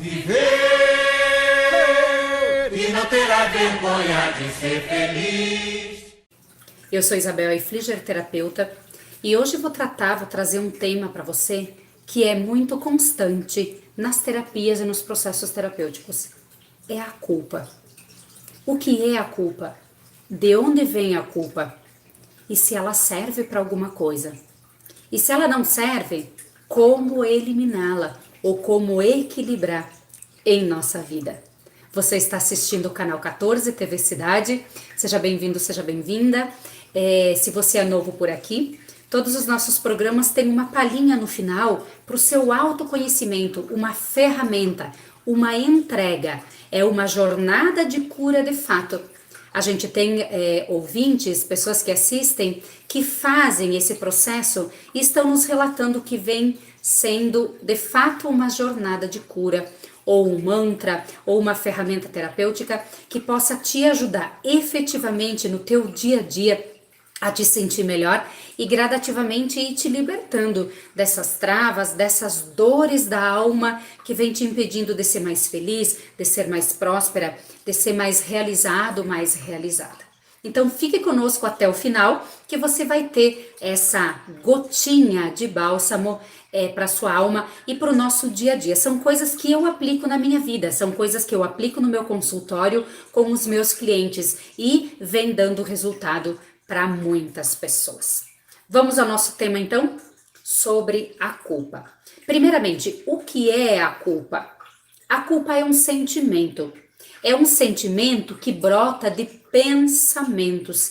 Viver e não terá vergonha de ser feliz. Eu sou Isabel Eifliger, terapeuta, e hoje vou trazer um tema para você que é muito constante nas terapias e nos processos terapêuticos. É a culpa. O que é a culpa? De onde vem a culpa? E se ela serve para alguma coisa? E se ela não serve, como eliminá-la ou como equilibrar em nossa vida? Você está assistindo o canal 14 TV Cidade. Seja bem-vindo, seja bem-vinda. Se você é novo por aqui, todos os nossos programas têm uma palhinha no final para o seu autoconhecimento, uma ferramenta, uma entrega. É uma jornada de cura de fato. A gente tem ouvintes, pessoas que assistem, que fazem esse processo e estão nos relatando que vem sendo de fato uma jornada de cura, ou um mantra, ou uma ferramenta terapêutica que possa te ajudar efetivamente no teu dia a dia a te sentir melhor e gradativamente ir te libertando dessas travas, dessas dores da alma que vem te impedindo de ser mais feliz, de ser mais próspera, de ser mais realizado, mais realizada. Então fique conosco até o final que você vai ter essa gotinha de bálsamo para sua alma e para o nosso dia a dia. São coisas que eu aplico na minha vida, são coisas que eu aplico no meu consultório com os meus clientes e vem dando resultado para muitas pessoas. Vamos ao nosso tema então, sobre a culpa. Primeiramente, o que é a culpa? A culpa é um sentimento. É um sentimento que brota de pensamentos.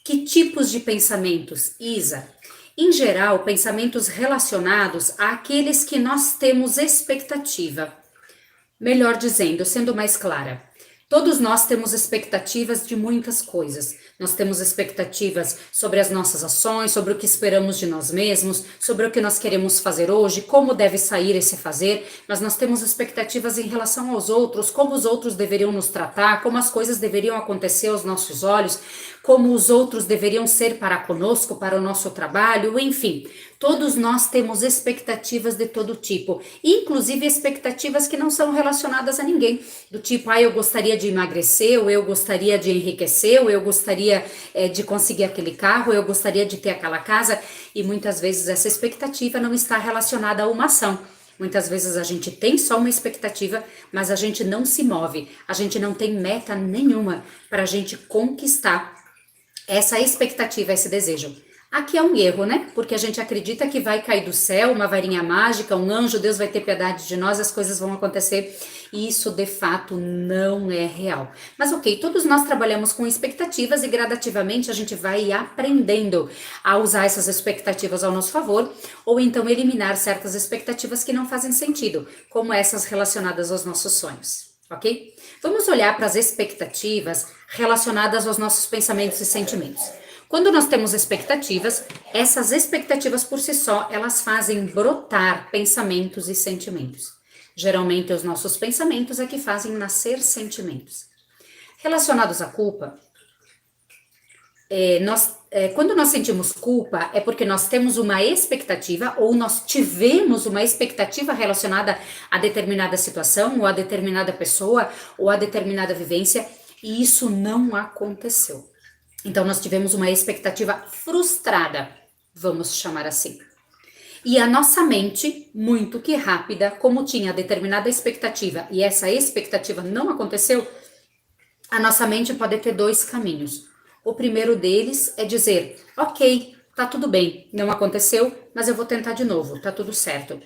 Que tipos de pensamentos, Isa? Em geral, pensamentos relacionados àqueles que nós temos expectativa. Melhor dizendo, sendo mais clara, todos nós temos expectativas de muitas coisas. Nós temos expectativas sobre as nossas ações, sobre o que esperamos de nós mesmos, sobre o que nós queremos fazer hoje, como deve sair esse fazer, mas nós temos expectativas em relação aos outros, como os outros deveriam nos tratar, como as coisas deveriam acontecer aos nossos olhos, como os outros deveriam ser para conosco, para o nosso trabalho, enfim. Todos nós temos expectativas de todo tipo, inclusive expectativas que não são relacionadas a ninguém, do tipo, eu gostaria de emagrecer, ou eu gostaria de enriquecer, ou eu gostaria de conseguir aquele carro, ou eu gostaria de ter aquela casa, e muitas vezes essa expectativa não está relacionada a uma ação. Muitas vezes a gente tem só uma expectativa, mas a gente não se move, a gente não tem meta nenhuma para a gente conquistar essa expectativa, esse desejo. Aqui é um erro, né? Porque a gente acredita que vai cair do céu uma varinha mágica, um anjo, Deus vai ter piedade de nós, as coisas vão acontecer. E isso, de fato, não é real. Mas ok, todos nós trabalhamos com expectativas e gradativamente a gente vai aprendendo a usar essas expectativas ao nosso favor ou então eliminar certas expectativas que não fazem sentido, como essas relacionadas aos nossos sonhos, ok? Vamos olhar para as expectativas relacionadas aos nossos pensamentos e sentimentos. Quando nós temos expectativas, essas expectativas por si só, elas fazem brotar pensamentos e sentimentos. Geralmente, os nossos pensamentos é que fazem nascer sentimentos. Relacionados à culpa, quando nós sentimos culpa, é porque nós temos uma expectativa ou nós tivemos uma expectativa relacionada a determinada situação, ou a determinada pessoa, ou a determinada vivência, e isso não aconteceu. Então, nós tivemos uma expectativa frustrada, vamos chamar assim. E a nossa mente, muito que rápida, como tinha determinada expectativa e essa expectativa não aconteceu, a nossa mente pode ter dois caminhos. O primeiro deles é dizer, ok, tá tudo bem, não aconteceu, mas eu vou tentar de novo, tá tudo certo.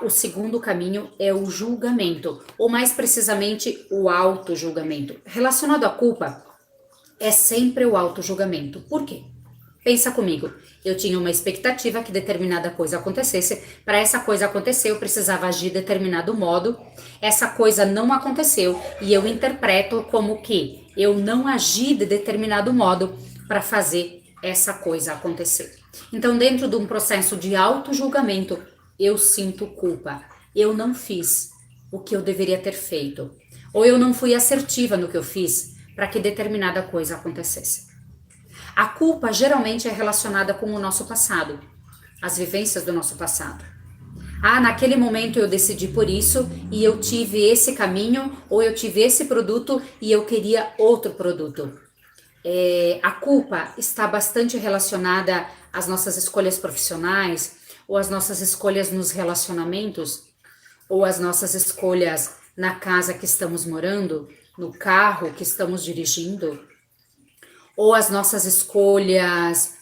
O segundo caminho é o julgamento, ou mais precisamente o auto-julgamento. Relacionado à culpa, é sempre o auto-julgamento. Por quê? Pensa comigo, eu tinha uma expectativa que determinada coisa acontecesse, para essa coisa acontecer eu precisava agir de determinado modo, essa coisa não aconteceu e eu interpreto como que eu não agi de determinado modo para fazer essa coisa acontecer. Então, dentro de um processo de auto-julgamento, eu sinto culpa, eu não fiz o que eu deveria ter feito, ou eu não fui assertiva no que eu fiz, para que determinada coisa acontecesse. A culpa geralmente é relacionada com o nosso passado, as vivências do nosso passado. Ah, naquele momento eu decidi por isso e eu tive esse caminho, ou eu tive esse produto e eu queria outro produto. A culpa está bastante relacionada às nossas escolhas profissionais, ou às nossas escolhas nos relacionamentos, ou às nossas escolhas na casa que estamos morando, no carro que estamos dirigindo, ou as nossas escolhas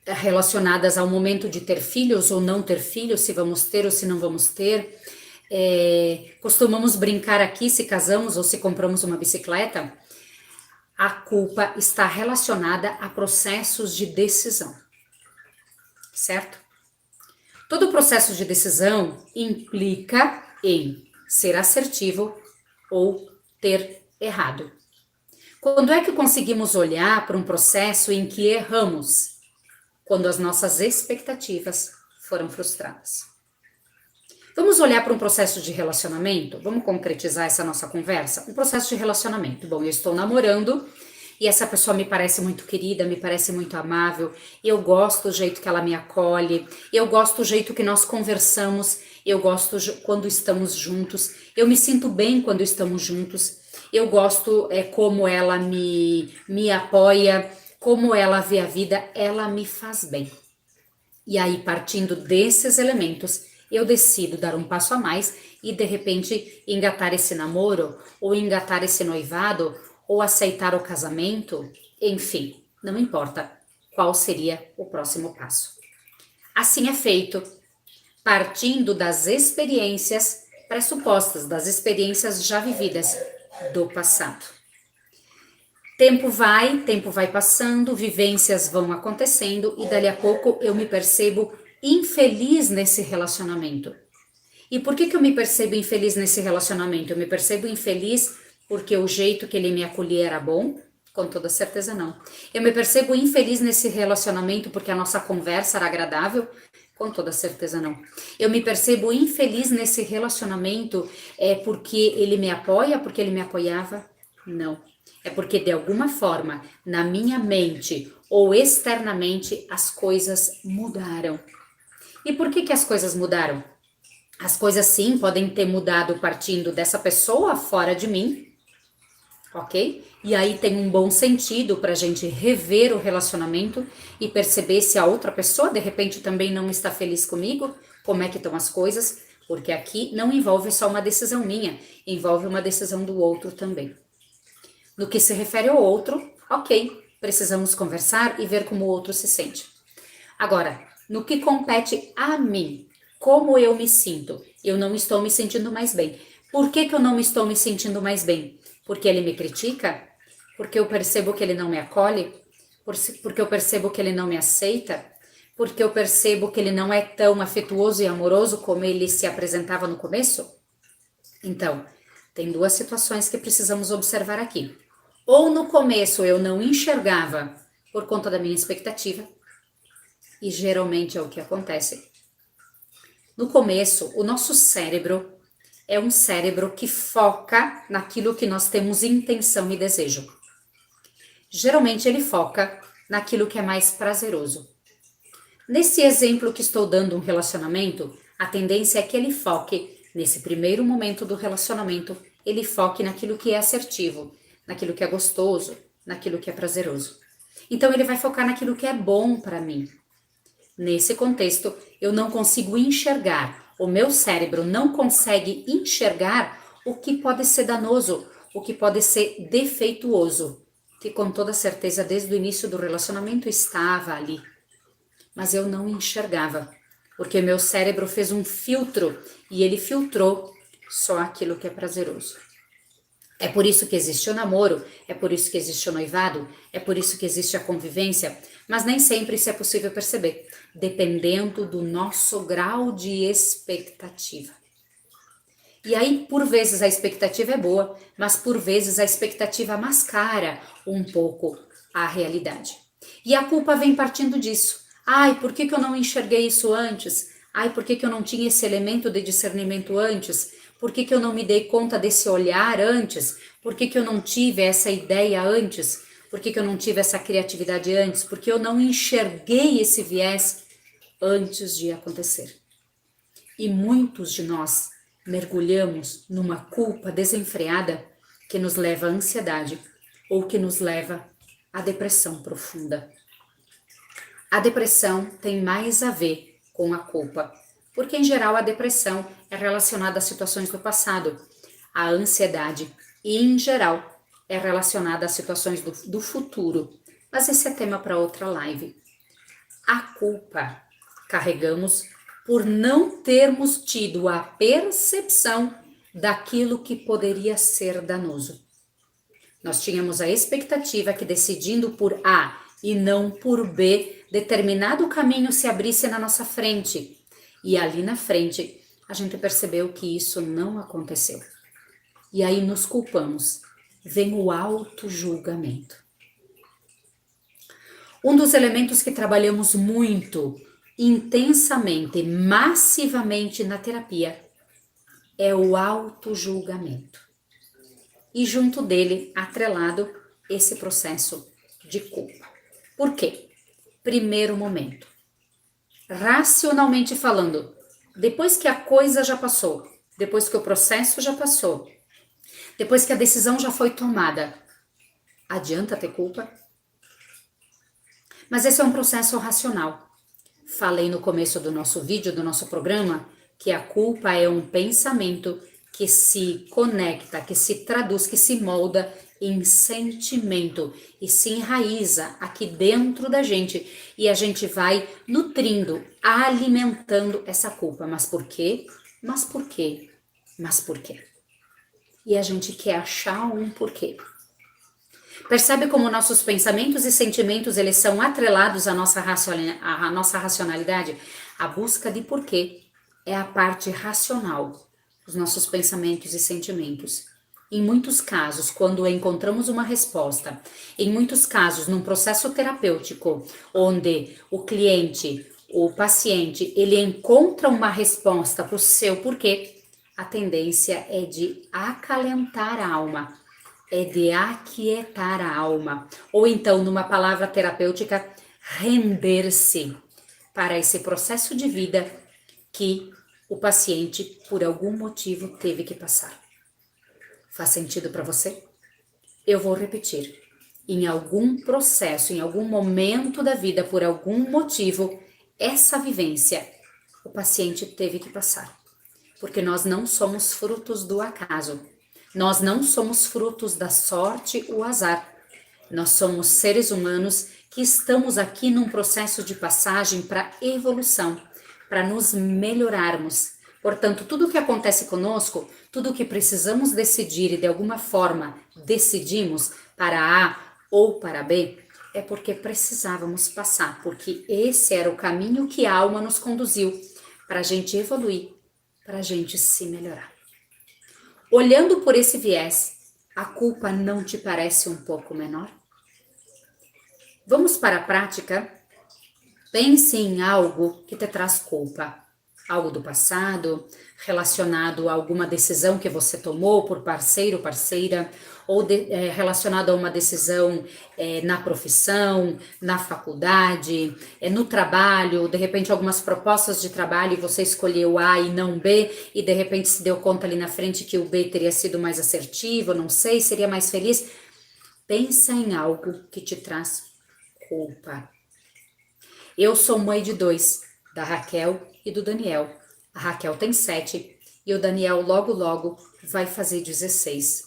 relacionadas ao momento de ter filhos ou não ter filhos, se vamos ter ou se não vamos ter. Costumamos brincar aqui se casamos ou se compramos uma bicicleta. A culpa está relacionada a processos de decisão, certo? Todo processo de decisão implica em ser assertivo ou ter errado. Quando é que conseguimos olhar para um processo em que erramos? Quando as nossas expectativas foram frustradas. Vamos olhar para um processo de relacionamento? Vamos concretizar essa nossa conversa? Um processo de relacionamento. Bom, eu estou namorando e essa pessoa me parece muito querida, me parece muito amável, eu gosto do jeito que ela me acolhe, eu gosto do jeito que nós conversamos, eu gosto quando estamos juntos, eu me sinto bem quando estamos juntos, eu gosto como ela me apoia, como ela vê a vida, ela me faz bem. E aí, partindo desses elementos, eu decido dar um passo a mais e, de repente, engatar esse namoro, ou engatar esse noivado, ou aceitar o casamento, enfim, não importa qual seria o próximo passo. Assim é feito, partindo das experiências pressupostas, das experiências já vividas do passado. Tempo vai passando, vivências vão acontecendo e dali a pouco eu me percebo infeliz nesse relacionamento. E por que eu me percebo infeliz nesse relacionamento? Eu me percebo infeliz porque o jeito que ele me acolhia era bom? Com toda certeza não. Eu me percebo infeliz nesse relacionamento porque a nossa conversa era agradável? Com toda certeza não. Eu me percebo infeliz nesse relacionamento porque ele me apoia, porque ele me apoiava? Não. É porque de alguma forma, na minha mente ou externamente, as coisas mudaram. E por que as coisas mudaram? As coisas sim podem ter mudado partindo dessa pessoa fora de mim, ok? E aí tem um bom sentido para a gente rever o relacionamento e perceber se a outra pessoa de repente também não está feliz comigo, como é que estão as coisas, porque aqui não envolve só uma decisão minha, envolve uma decisão do outro também. No que se refere ao outro, ok, precisamos conversar e ver como o outro se sente. Agora, no que compete a mim, como eu me sinto? Eu não estou me sentindo mais bem. Por que eu não estou me sentindo mais bem? Porque ele me critica? Porque eu percebo que ele não me acolhe? Porque eu percebo que ele não me aceita? Porque eu percebo que ele não é tão afetuoso e amoroso como ele se apresentava no começo? Então, tem duas situações que precisamos observar aqui. Ou no começo eu não enxergava por conta da minha expectativa, e geralmente é o que acontece. No começo, o nosso cérebro é um cérebro que foca naquilo que nós temos intenção e desejo. Geralmente ele foca naquilo que é mais prazeroso. Nesse exemplo que estou dando um relacionamento, a tendência é que ele foque, nesse primeiro momento do relacionamento, ele foque naquilo que é assertivo, naquilo que é gostoso, naquilo que é prazeroso. Então ele vai focar naquilo que é bom para mim. Nesse contexto, eu não consigo enxergar, o meu cérebro não consegue enxergar o que pode ser danoso, o que pode ser defeituoso, que com toda certeza desde o início do relacionamento estava ali. Mas eu não enxergava, porque meu cérebro fez um filtro e ele filtrou só aquilo que é prazeroso. É por isso que existe o namoro, é por isso que existe o noivado, é por isso que existe a convivência, mas nem sempre isso é possível perceber, dependendo do nosso grau de expectativa. E aí, por vezes, a expectativa é boa, mas por vezes a expectativa mascara um pouco a realidade. E a culpa vem partindo disso. Ai, por que eu não enxerguei isso antes? Ai, por que eu não tinha esse elemento de discernimento antes? Por que eu não me dei conta desse olhar antes? Por que eu não tive essa ideia antes? Por que eu não tive essa criatividade antes? Porque eu não enxerguei esse viés antes de acontecer. E muitos de nós mergulhamos numa culpa desenfreada que nos leva à ansiedade ou que nos leva à depressão profunda. A depressão tem mais a ver com a culpa, porque em geral a depressão é relacionada a situações do passado. A ansiedade, em geral, é relacionada a situações do futuro. Mas esse é tema para outra live. A culpa carregamos por não termos tido a percepção daquilo que poderia ser danoso. Nós tínhamos a expectativa que decidindo por A e não por B, determinado caminho se abrisse na nossa frente. E ali na frente, a gente percebeu que isso não aconteceu. E aí nos culpamos. Vem o auto-julgamento. Um dos elementos que trabalhamos muito, intensamente, massivamente na terapia é o auto-julgamento. E junto dele, atrelado, esse processo de culpa. Por quê? Primeiro momento. Racionalmente falando, depois que a coisa já passou, depois que o processo já passou, depois que a decisão já foi tomada, adianta ter culpa? Mas esse é um processo racional. Falei no começo do nosso vídeo, do nosso programa, que a culpa é um pensamento que se conecta, que se traduz, que se molda em sentimento e se enraiza aqui dentro da gente. E a gente vai nutrindo, alimentando essa culpa. Mas por quê? Mas por quê? Mas por quê? E a gente quer achar um porquê. Percebe como nossos pensamentos e sentimentos eles são atrelados à nossa racionalidade? A busca de porquê é a parte racional dos nossos pensamentos e sentimentos. Em muitos casos, quando encontramos uma resposta, em muitos casos, num processo terapêutico, onde o cliente, o paciente, ele encontra uma resposta para o seu porquê, a tendência é de acalentar a alma, é de aquietar a alma, ou então, numa palavra terapêutica, render-se para esse processo de vida que o paciente, por algum motivo, teve que passar. Faz sentido para você? Eu vou repetir. Em algum processo, em algum momento da vida, por algum motivo, essa vivência, o paciente teve que passar. Porque nós não somos frutos do acaso. Nós não somos frutos da sorte ou azar. Nós somos seres humanos que estamos aqui num processo de passagem para evolução, para nos melhorarmos. Portanto, tudo o que acontece conosco, tudo o que precisamos decidir e de alguma forma decidimos para A ou para B, é porque precisávamos passar, porque esse era o caminho que a alma nos conduziu para a gente evoluir, para a gente se melhorar. Olhando por esse viés, a culpa não te parece um pouco menor? Vamos para a prática? Pense em algo que te traz culpa. Algo do passado, relacionado a alguma decisão que você tomou por parceiro ou parceira, ou relacionado a uma decisão na profissão, na faculdade, no trabalho, de repente algumas propostas de trabalho e você escolheu A e não B, e de repente se deu conta ali na frente que o B teria sido mais assertivo, não sei, seria mais feliz. Pensa em algo que te traz culpa. Eu sou mãe de 2, da Raquel e do Daniel. A Raquel tem 7 e o Daniel logo vai fazer 16.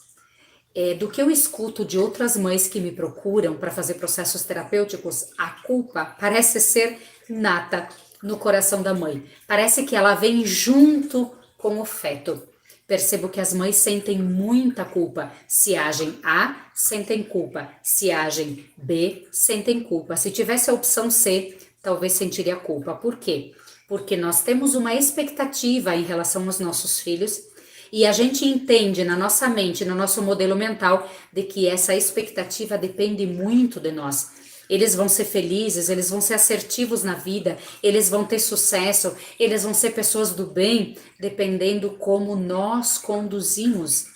Do que eu escuto de outras mães que me procuram para fazer processos terapêuticos, a culpa parece ser nata no coração da mãe. Parece que ela vem junto com o feto. Percebo que as mães sentem muita culpa. Se agem A, sentem culpa. Se agem B, sentem culpa. Se tivesse a opção C, talvez sentiria culpa. Por quê? Porque nós temos uma expectativa em relação aos nossos filhos e a gente entende na nossa mente, no nosso modelo mental, de que essa expectativa depende muito de nós. Eles vão ser felizes, eles vão ser assertivos na vida, eles vão ter sucesso, eles vão ser pessoas do bem, dependendo como nós conduzimos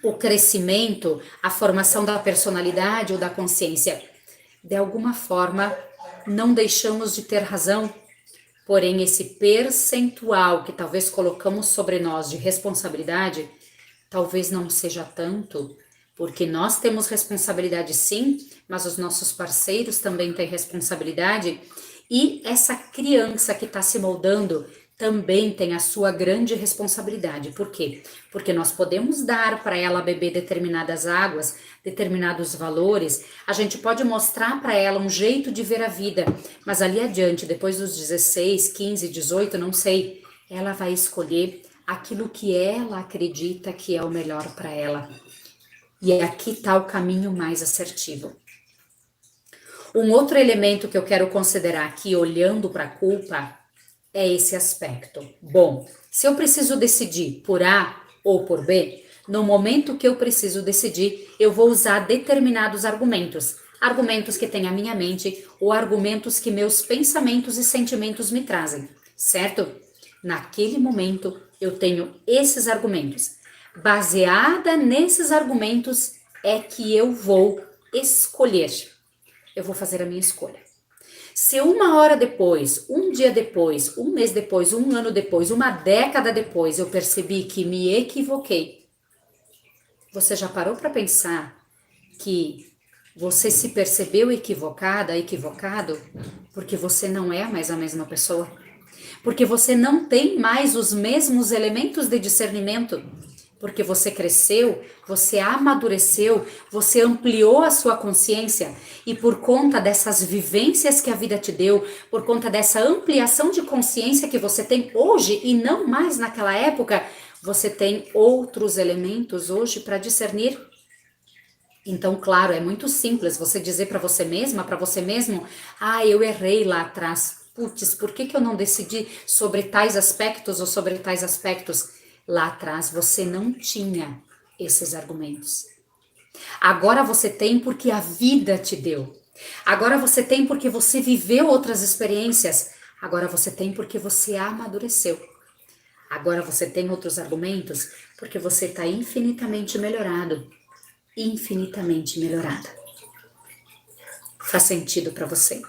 o crescimento, a formação da personalidade ou da consciência. De alguma forma, não deixamos de ter razão, Porém, esse percentual que talvez colocamos sobre nós de responsabilidade, talvez não seja tanto, porque nós temos responsabilidade sim, mas os nossos parceiros também têm responsabilidade, e essa criança que está se moldando também tem a sua grande responsabilidade. Por quê? Porque nós podemos dar para ela beber determinadas águas, determinados valores, a gente pode mostrar para ela um jeito de ver a vida, mas ali adiante, depois dos 16, 15, 18, não sei, ela vai escolher aquilo que ela acredita que é o melhor para ela. E aqui está o caminho mais assertivo. Um outro elemento que eu quero considerar aqui, olhando para a culpa, é esse aspecto. Bom, se eu preciso decidir por A ou por B, no momento que eu preciso decidir, eu vou usar determinados argumentos. Argumentos que tem a minha mente ou argumentos que meus pensamentos e sentimentos me trazem, certo? Naquele momento, eu tenho esses argumentos. Baseada nesses argumentos é que eu vou escolher. Eu vou fazer a minha escolha. Se uma hora depois, um dia depois, um mês depois, um ano depois, uma década depois, eu percebi que me equivoquei, você já parou para pensar que você se percebeu equivocada, equivocado, porque você não é mais a mesma pessoa? Porque você não tem mais os mesmos elementos de discernimento? Porque você cresceu, você amadureceu, você ampliou a sua consciência e por conta dessas vivências que a vida te deu, por conta dessa ampliação de consciência que você tem hoje e não mais naquela época, você tem outros elementos hoje para discernir. Então, claro, é muito simples você dizer para você mesma, para você mesmo, eu errei lá atrás. Putz, por que eu não decidi sobre tais aspectos ou sobre tais aspectos? Lá atrás você não tinha esses argumentos. Agora você tem porque a vida te deu. Agora você tem porque você viveu outras experiências. Agora você tem porque você amadureceu. Agora você tem outros argumentos porque você está infinitamente melhorado. Infinitamente melhorada. Faz sentido para você?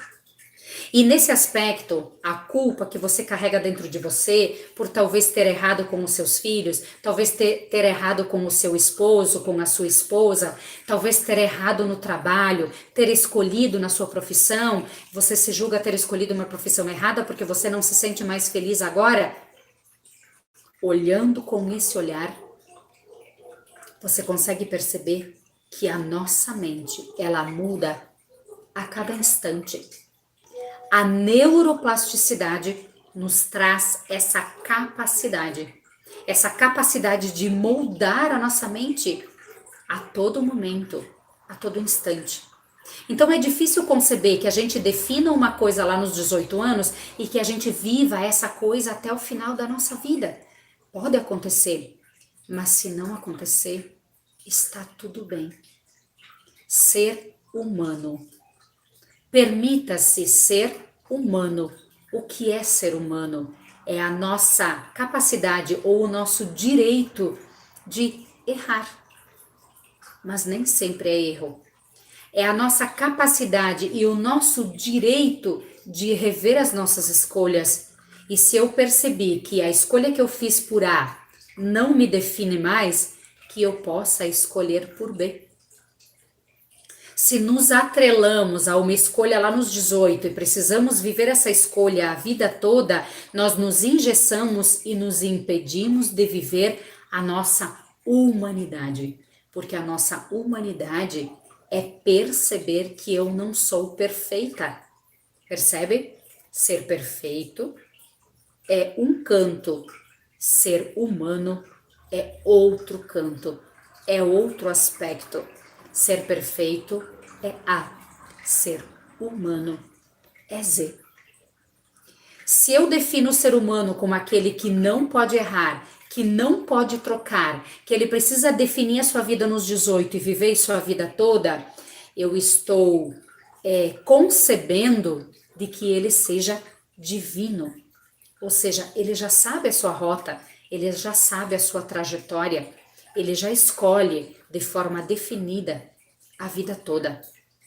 E nesse aspecto, a culpa que você carrega dentro de você, por talvez ter errado com os seus filhos, talvez ter errado com o seu esposo, com a sua esposa, talvez ter errado no trabalho, ter escolhido na sua profissão, você se julga ter escolhido uma profissão errada porque você não se sente mais feliz agora? Olhando com esse olhar, você consegue perceber que a nossa mente, ela muda a cada instante. A neuroplasticidade nos traz essa capacidade de moldar a nossa mente a todo momento, a todo instante. Então é difícil conceber que a gente defina uma coisa lá nos 18 anos e que a gente viva essa coisa até o final da nossa vida. Pode acontecer, mas se não acontecer, está tudo bem. Ser humano. Permita-se ser humano. O que é ser humano? É a nossa capacidade ou o nosso direito de errar. Mas nem sempre é erro. É a nossa capacidade e o nosso direito de rever as nossas escolhas. E se eu percebi que a escolha que eu fiz por A não me define mais, que eu possa escolher por B. Se nos atrelamos a uma escolha lá nos 18 e precisamos viver essa escolha a vida toda, nós nos engessamos e nos impedimos de viver a nossa humanidade. Porque a nossa humanidade é perceber que eu não sou perfeita. Percebe? Ser perfeito é um canto, ser humano é outro canto, é outro aspecto. Ser perfeito é A, ser humano é Z. Se eu defino o ser humano como aquele que não pode errar, que não pode trocar, que ele precisa definir a sua vida nos 18 e viver sua vida toda, eu estou concebendo de que ele seja divino. Ou seja, ele já sabe a sua rota, ele já sabe a sua trajetória, ele já escolhe de forma definida a vida toda.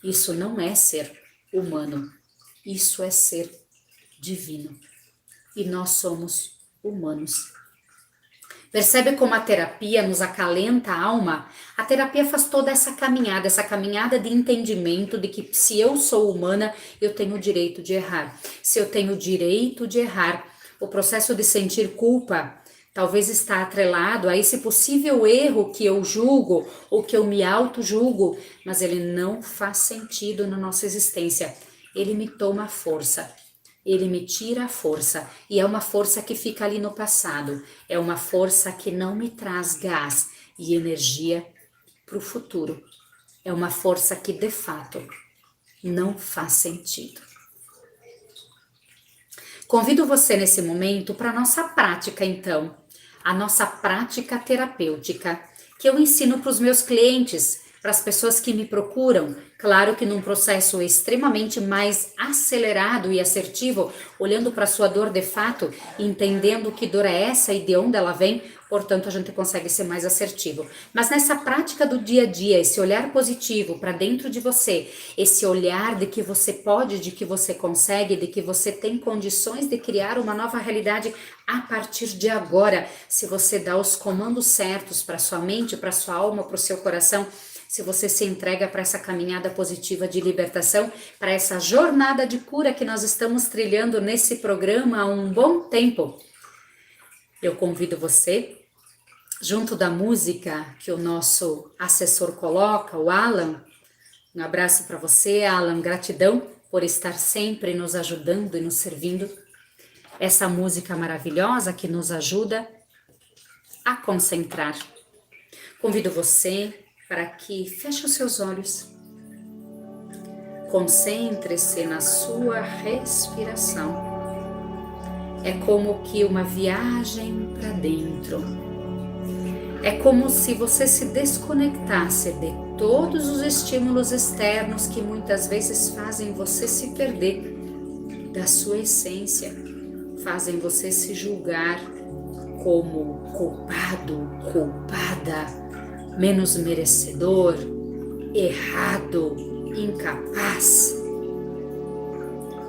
Isso não é ser humano, isso é ser divino. e nós somos humanos. Percebe como a terapia nos acalenta a alma? A terapia faz toda essa caminhada de entendimento de que se eu sou humana, eu tenho o direito de errar. Se eu tenho o direito de errar, o processo de sentir culpa talvez está atrelado a esse possível erro que eu julgo ou que eu me auto-julgo, mas ele não faz sentido na nossa existência. Ele me toma força. Ele me tira a força, e é uma força que fica ali no passado, é uma força que não me traz gás e energia para o futuro, é uma força que de fato não faz sentido. Convido você nesse momento para a nossa prática então, a nossa prática terapêutica, que eu ensino para os meus clientes, para as pessoas que me procuram, claro que num processo extremamente mais acelerado e assertivo, olhando para a sua dor de fato, entendendo que dor é essa e de onde ela vem, portanto a gente consegue ser mais assertivo. Mas nessa prática do dia a dia, esse olhar positivo para dentro de você, esse olhar de que você pode, de que você consegue, de que você tem condições de criar uma nova realidade a partir de agora, se você dá os comandos certos para sua mente, para sua alma, para o seu coração, se você se entrega para essa caminhada positiva de libertação, para essa jornada de cura que nós estamos trilhando nesse programa há um bom tempo. Eu convido você, junto da música que o nosso assessor coloca, o Alan, um abraço para você, Alan, gratidão por estar sempre nos ajudando e nos servindo. Essa música maravilhosa que nos ajuda a concentrar. Convido você para que feche os seus olhos, concentre-se na sua respiração. É como que uma viagem para dentro. É como se você se desconectasse de todos os estímulos externos que muitas vezes fazem você se perder da sua essência, fazem você se julgar como culpado, culpada, menos merecedor, errado, incapaz.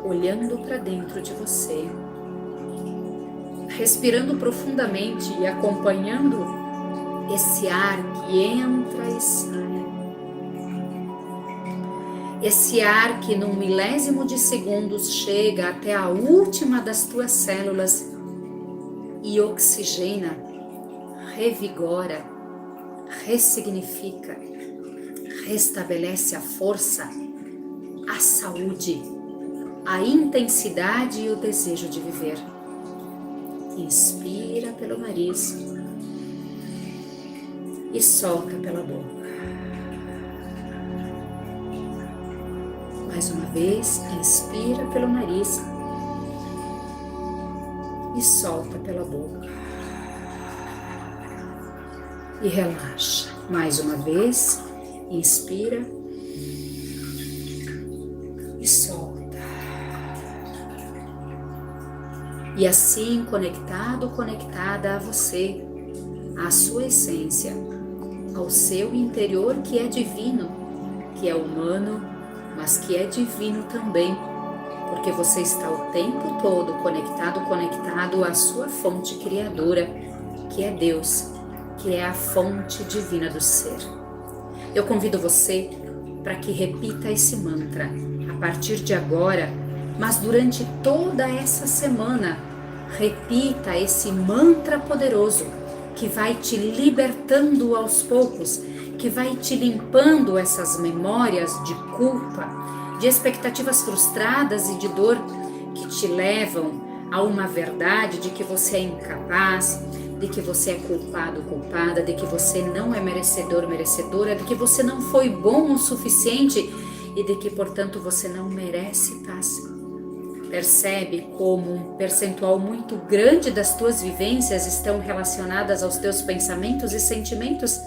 Olhando para dentro de você, respirando profundamente e acompanhando esse ar que entra e sai. Esse ar que num milésimo de segundos chega até a última das tuas células e oxigena, revigora, ressignifica, restabelece a força, a saúde, a intensidade e o desejo de viver. Inspira pelo nariz e solta pela boca. Mais uma vez, inspira pelo nariz e solta pela boca. E relaxa. Mais uma vez, inspira e solta. E assim, conectado, conectada a você, à sua essência, ao seu interior que é divino, que é humano, mas que é divino também, porque você está o tempo todo conectado à sua fonte criadora, que é Deus, que é a fonte divina do ser. Eu convido você para que repita esse mantra a partir de agora, mas durante toda essa semana, repita esse mantra poderoso que vai te libertando aos poucos, que vai te limpando essas memórias de culpa, de expectativas frustradas e de dor que te levam a uma verdade de que você é incapaz, de que você é culpado, culpada, de que você não é merecedor, merecedora, de que você não foi bom o suficiente e de que, portanto, você não merece paz. Percebe como um percentual muito grande das tuas vivências estão relacionadas aos teus pensamentos e sentimentos?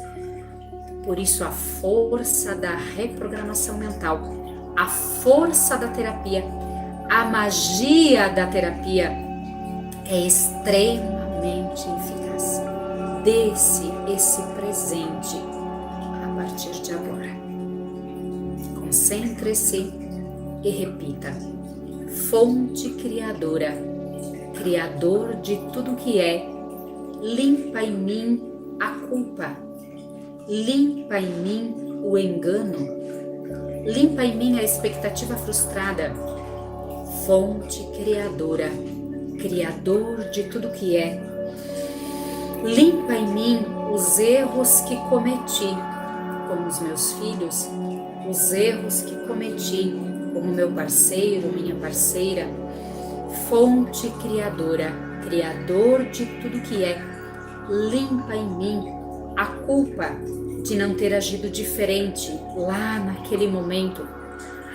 Por isso, a força da reprogramação mental, a força da terapia, a magia da terapia é extremamente eficaz. Dê-se esse presente a partir de agora. Concentre-se e repita: fonte criadora, Criador de tudo que é, limpa em mim a culpa, limpa em mim o engano, limpa em mim a expectativa frustrada. Fonte criadora, Criador de tudo que é, limpa em mim os erros que cometi com os meus filhos, os erros que cometi como meu parceiro, minha parceira. Fonte criadora, Criador de tudo que é, limpa em mim a culpa de não ter agido diferente lá naquele momento,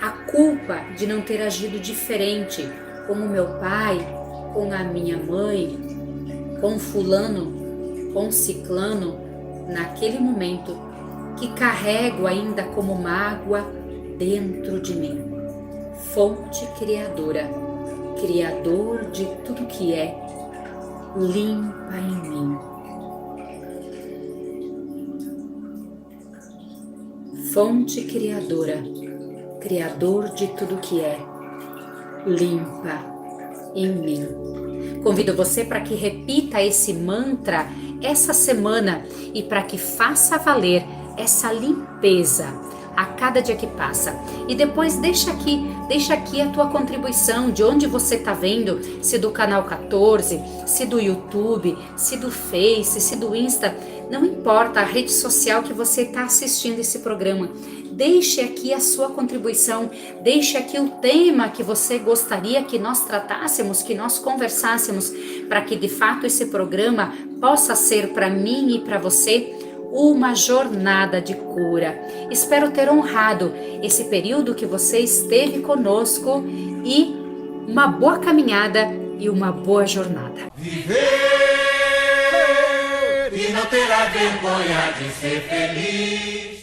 a culpa de não ter agido diferente com o meu pai, com a minha mãe, com fulano, com ciclano, naquele momento que carrego ainda como mágoa dentro de mim. Fonte criadora, Criador de tudo que é, limpa em mim. Fonte criadora, Criador de tudo que é, limpa em mim. Convido você para que repita esse mantra essa semana e para que faça valer essa limpeza a cada dia que passa. E depois deixa aqui a tua contribuição, de onde você está vendo, se do canal 14, se do YouTube, se do Face, se do Insta, não importa a rede social que você está assistindo esse programa. Deixe aqui a sua contribuição, deixe aqui o tema que você gostaria que nós tratássemos, que nós conversássemos, para que de fato esse programa possa ser para mim e para você uma jornada de cura. Espero ter honrado esse período que você esteve conosco e uma boa caminhada e uma boa jornada. Viver e não terá vergonha de ser feliz.